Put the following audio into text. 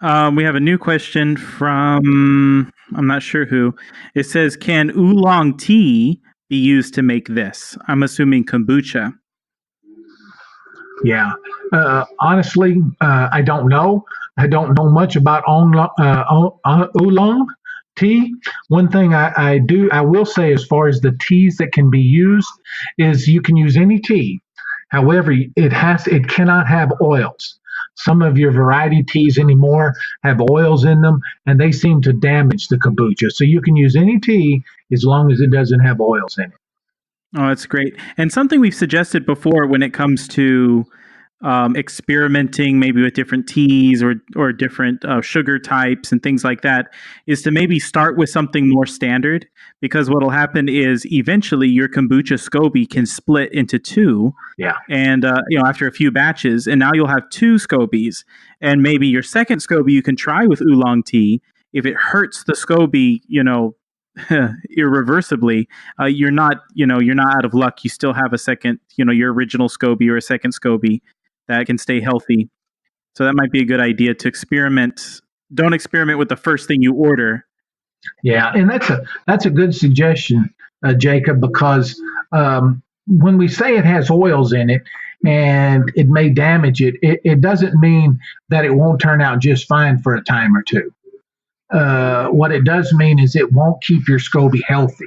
We have a new question from, I'm not sure who. It says, can oolong tea be used to make this? I'm assuming kombucha. Yeah. Honestly, I don't know. I don't know much about oolong tea. One thing I will say as far as the teas that can be used is you can use any tea. However, it cannot have oils. Some of your variety teas anymore have oils in them, and they seem to damage the kombucha. So you can use any tea as long as it doesn't have oils in it. Oh, that's great. And something we've suggested before when it comes to experimenting maybe with different teas or different sugar types and things like that is to maybe start with something more standard, because what will happen is eventually your kombucha SCOBY can split into two, Yeah. and after a few batches, and now you'll have two SCOBYs, and maybe your second SCOBY you can try with oolong tea. If it hurts the SCOBY, irreversibly, you're not out of luck. You still have a second, your original SCOBY or a second SCOBY that can stay healthy. So that might be a good idea to experiment. Don't experiment with the first thing you order. Yeah, and that's a good suggestion, Jacob, because when we say it has oils in it and it may damage it doesn't mean that it won't turn out just fine for a time or two. What it does mean is it won't keep your SCOBY healthy.